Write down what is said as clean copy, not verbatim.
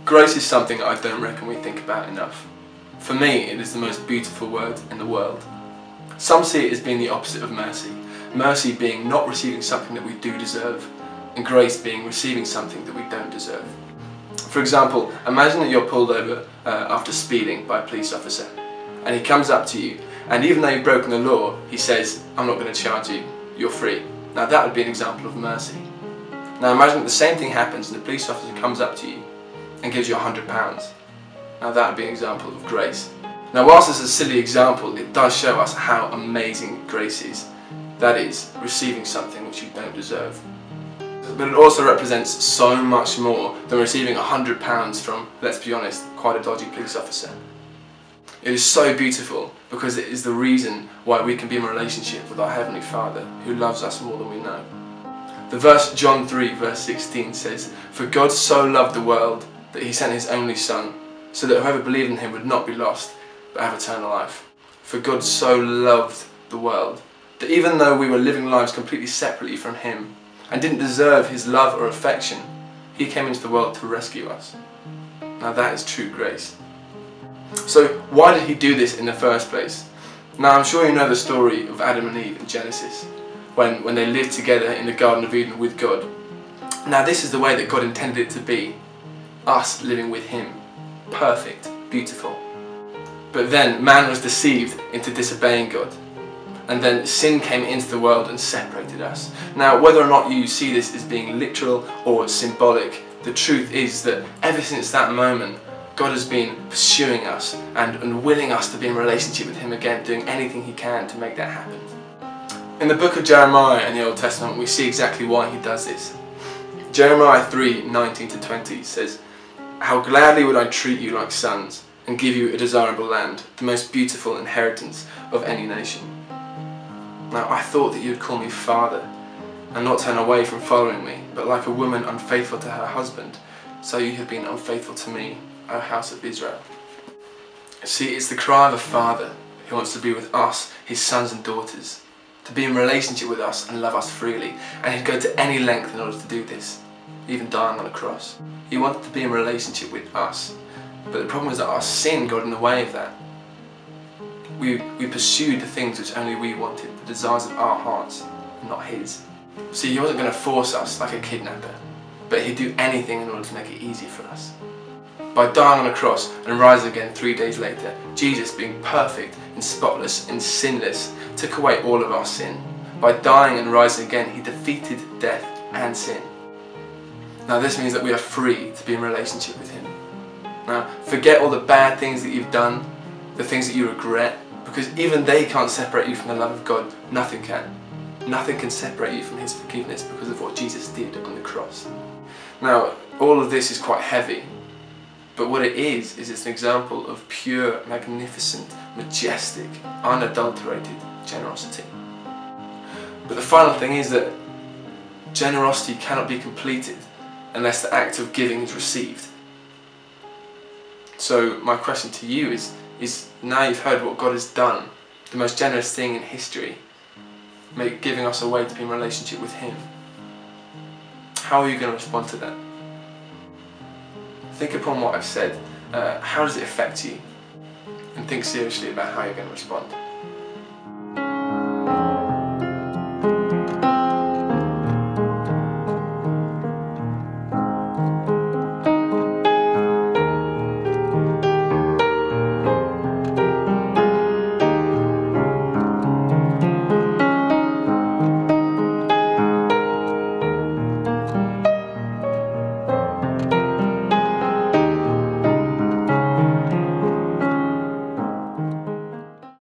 Grace is something I don't reckon we think about enough. For me, it is the most beautiful word in the world. Some see it as being the opposite of mercy. Mercy being not receiving something that we do deserve, and grace being receiving something that we don't deserve. For example, imagine that you're pulled over after speeding by a police officer, and he comes up to you, and even though you've broken the law, he says, "I'm not going to charge you, you're free." Now that would be an example of mercy. Now imagine that the same thing happens and the police officer comes up to you and gives you £100. Now that would be an example of grace. Now whilst it's a silly example, it does show us how amazing grace is. That is, receiving something which you don't deserve. But it also represents so much more than receiving £100 from, let's be honest, quite a dodgy police officer. It is so beautiful because it is the reason why we can be in a relationship with our Heavenly Father who loves us more than we know. The verse John 3 verse 16 says, "For God so loved the world that He sent His only Son, so that whoever believed in Him would not be lost, but have eternal life." For God so loved the world that even though we were living lives completely separately from Him and didn't deserve His love or affection, He came into the world to rescue us. Now that is true grace. So why did He do this in the first place? Now I'm sure you know the story of Adam and Eve in Genesis, when they lived together in the Garden of Eden with God. Now this is the way that God intended it to be, us living with Him, perfect, beautiful. But then man was deceived into disobeying God, and then sin came into the world and separated us. Now whether or not you see this as being literal or symbolic, the truth is that ever since that moment God has been pursuing us and willing us to be in relationship with Him again, doing anything He can to make that happen. In the book of Jeremiah in the Old Testament we see exactly why He does this. Jeremiah 3:19-20 says, "How gladly would I treat you like sons and give you a desirable land, the most beautiful inheritance of any nation. Now I thought that you would call me Father and not turn away from following me, but like a woman unfaithful to her husband, so you have been unfaithful to me, O house of Israel." See, it's the cry of a father who wants to be with us, His sons and daughters, to be in relationship with us and love us freely, and He'd go to any length in order to do this, even dying on a cross. He wanted to be in relationship with us, but the problem is that our sin got in the way of that. We pursued the things which only we wanted, the desires of our hearts, and not His. See, He wasn't going to force us like a kidnapper, but He'd do anything in order to make it easy for us. By dying on a cross and rising again 3 days later, Jesus, being perfect and spotless and sinless, took away all of our sin. By dying and rising again, He defeated death and sin. Now this means that we are free to be in relationship with Him. Now forget all the bad things that you've done, the things that you regret, because even they can't separate you from the love of God. Nothing can. Nothing can separate you from His forgiveness because of what Jesus did on the cross. Now all of this is quite heavy, but what it is it's an example of pure, magnificent, majestic, unadulterated generosity. But the final thing is that generosity cannot be completed unless the act of giving is received. So my question to you is now you've heard what God has done, the most generous thing in history, giving us a way to be in relationship with Him, how are you going to respond to that? Think upon what I've said. How does it affect you? And think seriously about how you're going to respond.